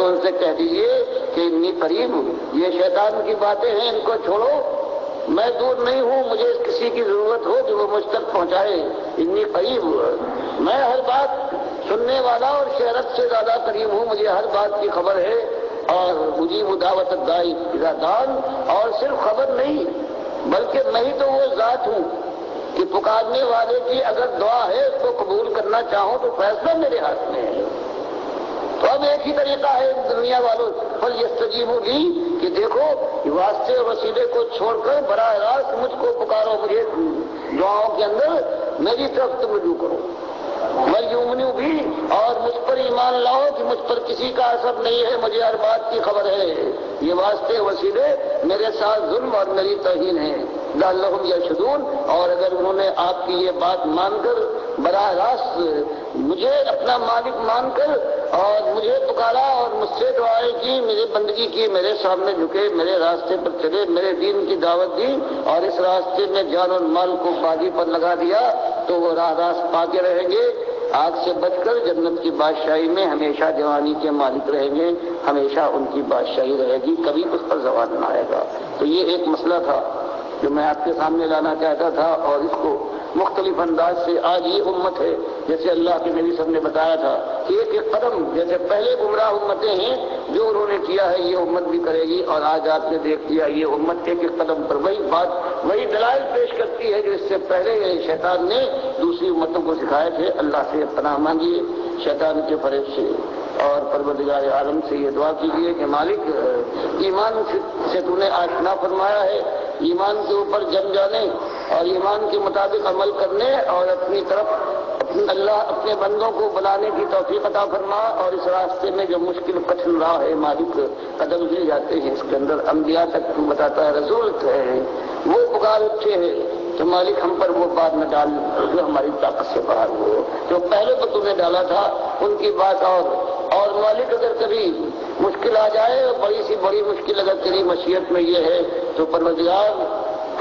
تو ان سے کہہ دیجئے کہ انی قریب، یہ شیطان کی باتیں ہیں، ان کو چھوڑو، میں دور نہیں ہوں، مجھے کسی کی ضرورت ہو کہ وہ مجھ تک پہنچائے، انی قریب، میں ہر بات سننے والا اور شہرت سے زیادہ قریب ہوں، مجھے ہر بات کی خبر ہے، اور مجیب دعوت الداعی اذا دعان، اور صرف خبر نہیں بلکہ میں ہی تو وہ ذات ہوں کہ پکارنے والے کی اگر دعا ہے اس کو قبول کرنا چاہوں تو فیصلہ میرے ہاتھ میں ہے۔ تو اب ایک ہی طریقہ ہے دنیا والوں فلیستجیبوا لی کہ دیکھو واسطے اور وسیلے کو چھوڑ کر براہ راست مجھ کو پکارو، مجھے دعاؤں کے اندر میری طرف تم رجوع کرو، وَلْيُؤْمِنُوا بھی، اور مجھ پر ایمان لاؤ کہ مجھ پر کسی کا اثر نہیں ہے، مجھے ہر بات کی خبر ہے، یہ واسطے وسیلے میرے ساتھ ظلم اور میری توہین ہے، لعلہم یرشدون، اور اگر انہوں نے آپ کی یہ بات مان کر براہ راست مجھے اپنا مالک مان کر اور مجھے پکارا اور مجھ سے دعائیں کی، میری بندگی کی، میرے سامنے جھکے، میرے راستے پر چلے، میرے دین کی دعوت دی اور اس راستے میں جان اور مال کو بازی پر لگا دیا، تو وہ راہ راست پا کے رہیں گے، آگ سے بچ کر جنت کی بادشاہی میں ہمیشہ جوانی کے مالک رہیں گے، ہمیشہ ان کی بادشاہی رہے گی، کبھی اس پر زوال نہ آئے گا۔ تو یہ ایک مسئلہ تھا جو میں آپ کے سامنے لانا چاہتا تھا، اور اس کو مختلف انداز سے آج یہ امت ہے، جیسے اللہ کے نبی صاحب نے بتایا تھا کہ ایک ایک قدم، جیسے پہلے گمراہ امتیں ہیں جو انہوں نے کیا ہے یہ امت بھی کرے گی، اور آج آپ نے دیکھ لیا یہ امت ایک ایک قدم پر وہی بات، وہی دلائل پیش کرتی ہے جو اس سے پہلے شیطان نے دوسری امتوں کو سکھائے تھے۔ اللہ سے پناہ مانگیے شیطان کے فریب سے، اور پروردگار عالم سے یہ دعا کیجیے کہ مالک ایمان سے تو نے آشنا فرمایا ہے، ایمان کے اوپر جم جانے اور ایمان کے مطابق عمل کرنے اور اپنی طرف اللہ اپنے بندوں کو بلانے کی توفیق عطا فرما، اور اس راستے میں جو مشکل کٹھن راہ ہے مالک قدم دیے جاتے ہیں، اس کے اندر انبیاء تک تو بتاتا ہے رسول ہے، وہ پکار اٹھے ہیں، تو مالک ہم پر وہ بات نہ ڈال جو ہماری طاقت سے باہر ہو، جو پہلے تو تم نے ڈالا تھا ان کی بات، اور مالک اگر کبھی مشکل آ جائے، بڑی سی بڑی مشکل اگر تیری مشیت میں یہ ہے تو پروردگار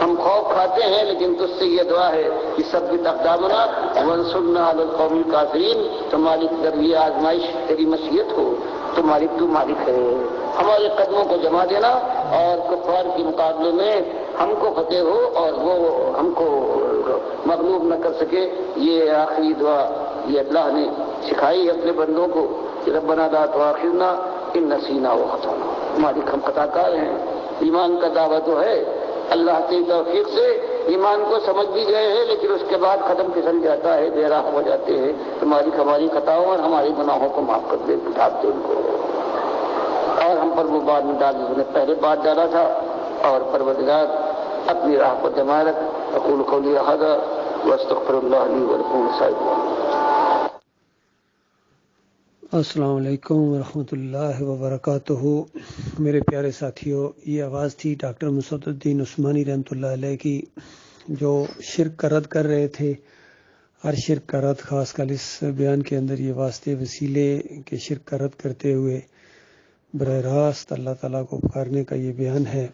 ہم خوف کھاتے ہیں، لیکن تجھ سے یہ دعا ہے کہ سب کی اقدامنا وانصرنا علی القوم الکافرین، تو مالک اگر یہ آزمائش تیری مشیت ہو تو مالک تو مالک ہے، ہمارے قدموں کو جما دینا اور کفار کے مقابلے میں ہم کو فتح ہو اور وہ ہم کو مغلوب نہ کر سکے۔ یہ آخری دعا یہ اللہ نے سکھائی اپنے بندوں کو کہ ربنا لا تؤاخذنا ان نسینا واخطانا، مالک ہم خطا کار ہیں، ایمان کا دعویٰ تو ہے، اللہ کی توفیق سے ایمان کو سمجھ بھی گئے ہیں، لیکن اس کے بعد قدم پھسل جاتا ہے، بے راہ ہو جاتے ہیں، تو مالک ہماری خطاؤں اور ہماری گناہوں کو معاف کر دے، اٹھاپ دے ان کو، اور ہم پر وہ بات نہ ڈال جس نے پہلے بات ڈالا تھا، اور پروردگار اپنی راہ کو جمائے رکھ۔ اقول قولی ھذا واستغفر اللہ لی ولکم سائر۔ السلام علیکم ورحمۃ اللہ وبرکاتہ۔ میرے پیارے ساتھیوں، یہ آواز تھی ڈاکٹر مسعود الدین عثمانی رحمۃ اللہ علیہ کی، جو شرک کا رد کر رہے تھے، ہر شرک کا رد، خاص کر اس بیان کے اندر یہ واسطے وسیلے کے شرک کا رد کرتے ہوئے براہ راست اللہ تعالیٰ کو پکارنے کا یہ بیان ہے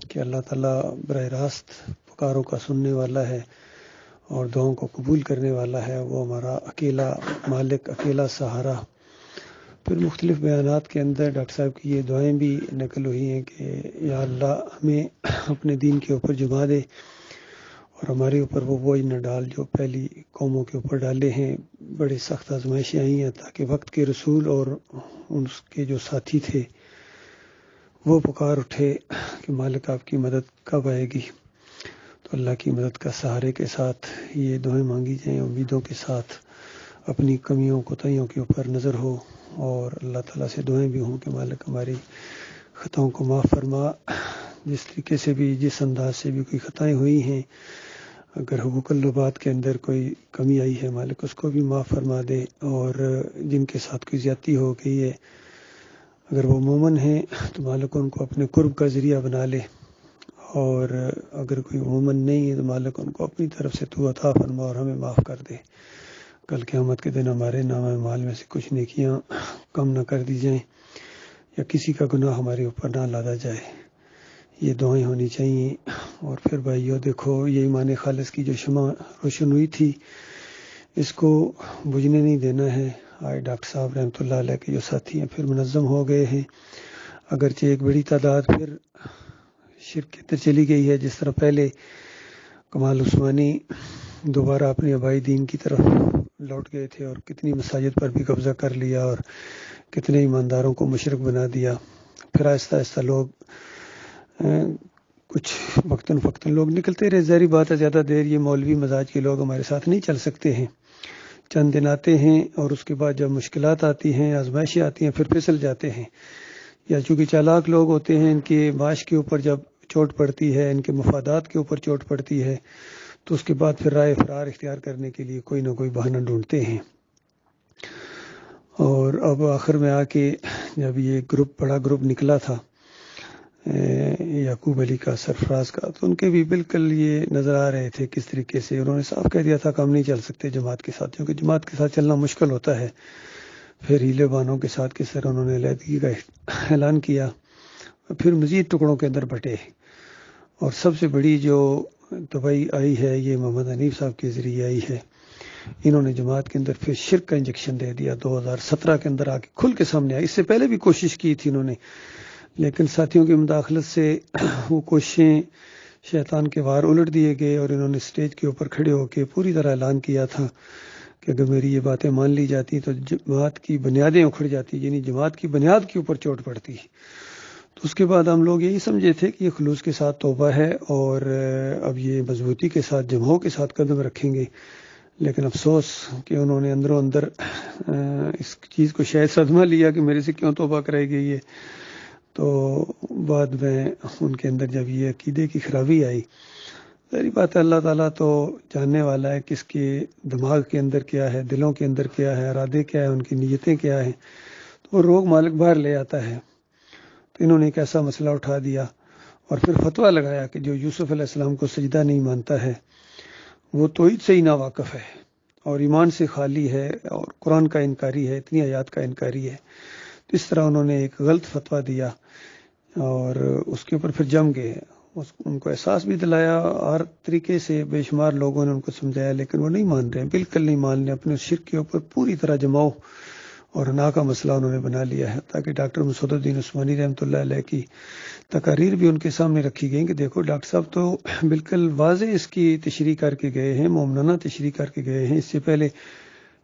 کہ اللہ تعالیٰ براہ راست پکاروں کا سننے والا ہے اور دعاؤں کو قبول کرنے والا ہے، وہ ہمارا اکیلا مالک، اکیلا سہارا۔ پھر مختلف بیانات کے اندر ڈاکٹر صاحب کی یہ دعائیں بھی نقل ہوئی ہیں کہ یا اللہ ہمیں اپنے دین کے اوپر جما دے اور ہمارے اوپر وہ بوجھ نہ ڈال جو پہلی قوموں کے اوپر ڈالے ہیں۔ بڑے سخت آزمائشیں آئی ہیں تاکہ وقت کے رسول اور اس کے جو ساتھی تھے وہ پکار اٹھے کہ مالک آپ کی مدد کب آئے گی۔ تو اللہ کی مدد کا سہارے کے ساتھ یہ دعائیں مانگی جائیں، امیدوں کے ساتھ، اپنی کمیوں کوتاہیوں کے اوپر نظر ہو، اور اللہ تعالیٰ سے دعائیں بھی ہوں کہ مالک ہماری خطاؤں کو معاف فرما، جس طریقے سے بھی، جس انداز سے بھی کوئی خطائیں ہوئی ہیں، اگر حقوق اللبات کے اندر کوئی کمی آئی ہے مالک اس کو بھی معاف فرما دے، اور جن کے ساتھ کوئی زیادتی ہو گئی ہے اگر وہ مومن ہیں تو مالک ان کو اپنے قرب کا ذریعہ بنا لے، اور اگر کوئی مومن نہیں ہے تو مالک ان کو اپنی طرف سے تو عطا فرما اور ہمیں معاف کر دے۔ کل قیامت کے دن ہمارے نام اعمال میں سے کچھ نیکیاں کم نہ کر دی جائیں، یا کسی کا گناہ ہمارے اوپر نہ لادا جائے، یہ دعائیں ہونی چاہیے۔ اور پھر بھائیو دیکھو، یہ ایمان خالص کی جو شمع روشن ہوئی تھی اس کو بجھنے نہیں دینا ہے، آئے ڈاکٹر صاحب رحمۃ اللہ علیہ کے جو ساتھی ہیں پھر منظم ہو گئے ہیں، اگرچہ ایک بڑی تعداد پھر شرک کے اندر چلی گئی ہے، جس طرح پہلے کمال عثمانی دوبارہ اپنے آبائی دین کی طرف لوٹ گئے تھے اور کتنی مساجد پر بھی قبضہ کر لیا اور کتنے ایمانداروں کو مشرک بنا دیا، پھر آہستہ آہستہ لوگ کچھ وقتاً فوقتاً لوگ نکلتے رہے۔ ظاہری بات ہے زیادہ دیر یہ مولوی مزاج کے لوگ ہمارے ساتھ نہیں چل سکتے ہیں، چند دن آتے ہیں اور اس کے بعد جب مشکلات آتی ہیں، آزمائشیں آتی ہیں، پھر پھسل جاتے ہیں، یا چونکہ چالاک لوگ ہوتے ہیں، ان کے معاش کے اوپر جب چوٹ پڑتی ہے، ان کے مفادات کے اوپر چوٹ پڑتی ہے، تو اس کے بعد پھر رائے فرار اختیار کرنے کے لیے کوئی نہ کوئی بہانہ ڈھونڈتے ہیں۔ اور اب آخر میں آ کے جب یہ بڑا گروپ نکلا تھا یعقوب علی کا، سرفراز کا، تو ان کے بھی بالکل یہ نظر آ رہے تھے کس طریقے سے انہوں نے صاف کہہ دیا تھا کہ ہم نہیں چل سکتے جماعت کے ساتھ، کیونکہ جماعت کے ساتھ چلنا مشکل ہوتا ہے۔ پھر ہیلے بانوں کے ساتھ کس طرح انہوں نے علیحدگی کا اعلان کیا، پھر مزید ٹکڑوں کے اندر بٹے، اور سب سے بڑی جو تباہی آئی ہے یہ محمد حنیف صاحب کے ذریعے آئی ہے۔ انہوں نے جماعت کے اندر پھر شرک کا انجیکشن دے دیا، 2017 کے اندر آ کے کھل کے سامنے آیا۔ اس سے پہلے بھی کوشش کی تھی انہوں نے، لیکن ساتھیوں کی مداخلت سے وہ کوششیں شیطان کے وار الٹ دیے گئے، اور انہوں نے سٹیج کے اوپر کھڑے ہو کے پوری طرح اعلان کیا تھا کہ اگر میری یہ باتیں مان لی جاتی تو جماعت کی بنیادیں اکھڑ جاتی، یعنی جماعت کی بنیاد کے اوپر چوٹ پڑتی۔ تو اس کے بعد ہم لوگ یہی سمجھے تھے کہ یہ خلوص کے ساتھ توبہ ہے اور اب یہ مضبوطی کے ساتھ جماعوں کے ساتھ قدم رکھیں گے، لیکن افسوس کہ انہوں نے اندروں اندر اس چیز کو شاید صدمہ لیا کہ میرے سے کیوں توبہ کرائی گئی ہے۔ تو بعد میں ان کے اندر جب یہ عقیدے کی خرابی آئی، ظاہری بات ہے اللہ تعالیٰ تو جاننے والا ہے کس کے دماغ کے اندر کیا ہے، دلوں کے اندر کیا ہے، ارادے کیا ہے، ان کی نیتیں کیا ہیں، تو وہ روگ مالک باہر لے آتا ہے۔ تو انہوں نے ایک ایسا مسئلہ اٹھا دیا اور پھر فتویٰ لگایا کہ جو یوسف علیہ السلام کو سجدہ نہیں مانتا ہے وہ توحید سے ہی ناواقف ہے اور ایمان سے خالی ہے اور قرآن کا انکاری ہے، اتنی آیات کا انکاری ہے۔ تو اس طرح انہوں نے ایک غلط فتویٰ دیا اور اس کے اوپر پھر جم گئے، ان کو احساس بھی دلایا، ہر طریقے سے بے شمار لوگوں نے ان کو سمجھایا، لیکن وہ نہیں مان رہے، بالکل نہیں مان رہے، اپنے شرک کے اوپر پوری طرح جماؤ اور حنا کا مسئلہ انہوں نے بنا لیا ہے، تاکہ ڈاکٹر مسعود الدین عثمانی رحمۃ اللہ علیہ کی تقاریر بھی ان کے سامنے رکھی گئی کہ دیکھو ڈاکٹر صاحب تو بالکل واضح اس کی تشریح کر کے گئے ہیں، مومنانہ تشریح کر کے گئے ہیں۔ اس سے پہلے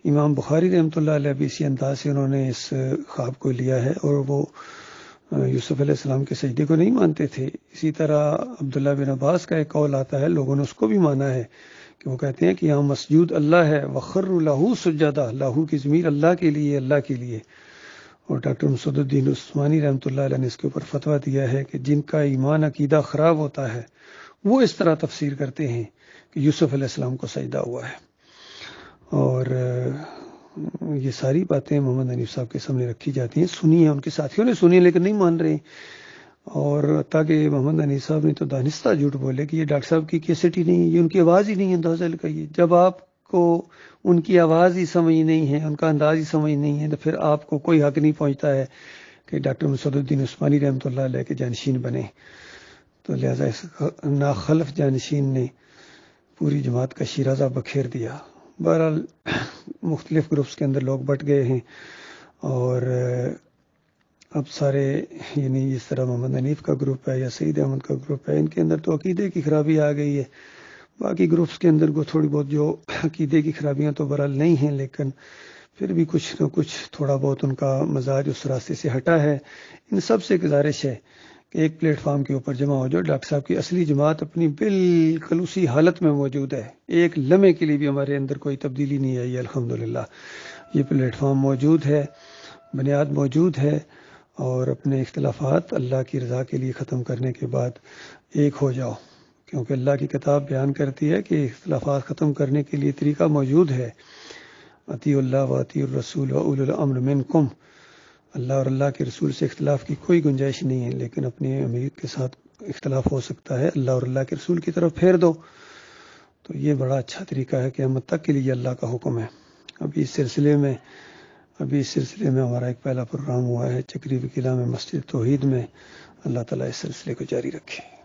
امام بخاری رحمۃ اللہ علیہ بھی اسی انداز سے انہوں نے اس خواب کو لیا ہے اور وہ یوسف علیہ السلام کے سجدے کو نہیں مانتے تھے۔ اسی طرح عبداللہ بن عباس کا ایک قول آتا ہے، لوگوں نے اس کو بھی مانا ہے کہ وہ کہتے ہیں کہ یہاں مسجود اللہ ہے، وخروا لہ سجدا، لاہو کی ضمیر اللہ کے لیے، اللہ کے لیے۔ اور ڈاکٹر مسعود الدین عثمانی رحمۃ اللہ علیہ نے اس کے اوپر فتویٰ دیا ہے کہ جن کا ایمان عقیدہ خراب ہوتا ہے وہ اس طرح تفسیر کرتے ہیں کہ یوسف علیہ السلام کو سجدہ ہوا ہے، اور یہ ساری باتیں محمد حنیف صاحب کے سامنے رکھی جاتی ہیں، سنی ہیں، ان کے ساتھیوں نے سنی لیکن نہیں مان رہے، اور تاکہ محمد حنیف صاحب نے تو دانستہ جھوٹ بولے کہ یہ ڈاکٹر صاحب کی کیسٹ ہی نہیں ہے، یہ ان کی آواز ہی نہیں ہے، انداز لگائیے۔ جب آپ کو ان کی آواز ہی سمجھ نہیں ہے، ان کا انداز ہی سمجھ نہیں ہے، تو پھر آپ کو کوئی حق نہیں پہنچتا ہے کہ ڈاکٹر مسعود الدین عثمانی رحمۃ اللہ علیہ کے جانشین بنے۔ تو لہٰذا اس ناخلف جانشین نے پوری جماعت کا شیرازہ بکھیر دیا۔ بہرحال مختلف گروپس کے اندر لوگ بٹ گئے ہیں، اور اب سارے یعنی جس طرح محمد حنیف کا گروپ ہے یا سعید احمد کا گروپ ہے، ان کے اندر تو عقیدے کی خرابی آ گئی ہے۔ باقی گروپس کے اندر کو تھوڑی بہت جو عقیدے کی خرابیاں تو بہرحال نہیں ہیں، لیکن پھر بھی کچھ نہ کچھ تھوڑا بہت ان کا مزاج اس راستے سے ہٹا ہے۔ ان سب سے گزارش ہے کہ ایک پلیٹ فارم کے اوپر جمع ہو جاؤ۔ ڈاکٹر صاحب کی اصلی جماعت اپنی بالکل اسی حالت میں موجود ہے، ایک لمحے کے لیے بھی ہمارے اندر کوئی تبدیلی نہیں آئی ہے، الحمدللہ۔ یہ پلیٹ فارم موجود ہے، بنیاد موجود ہے، اور اپنے اختلافات اللہ کی رضا کے لیے ختم کرنے کے بعد ایک ہو جاؤ، کیونکہ اللہ کی کتاب بیان کرتی ہے کہ اختلافات ختم کرنے کے لیے طریقہ موجود ہے، اطیعوا اللہ و اطیعوا الرسول و اولو الامر منکم۔ اللہ اور اللہ کے رسول سے اختلاف کی کوئی گنجائش نہیں ہے، لیکن اپنے امیر کے ساتھ اختلاف ہو سکتا ہے، اللہ اور اللہ کے رسول کی طرف پھیر دو۔ تو یہ بڑا اچھا طریقہ ہے، قیامت تک کے لیے اللہ کا حکم ہے۔ ابھی اس سلسلے میں ہمارا ایک پہلا پروگرام ہوا ہے چکری وکیلا میں مسجد توحید میں۔ اللہ تعالیٰ اس سلسلے کو جاری رکھے۔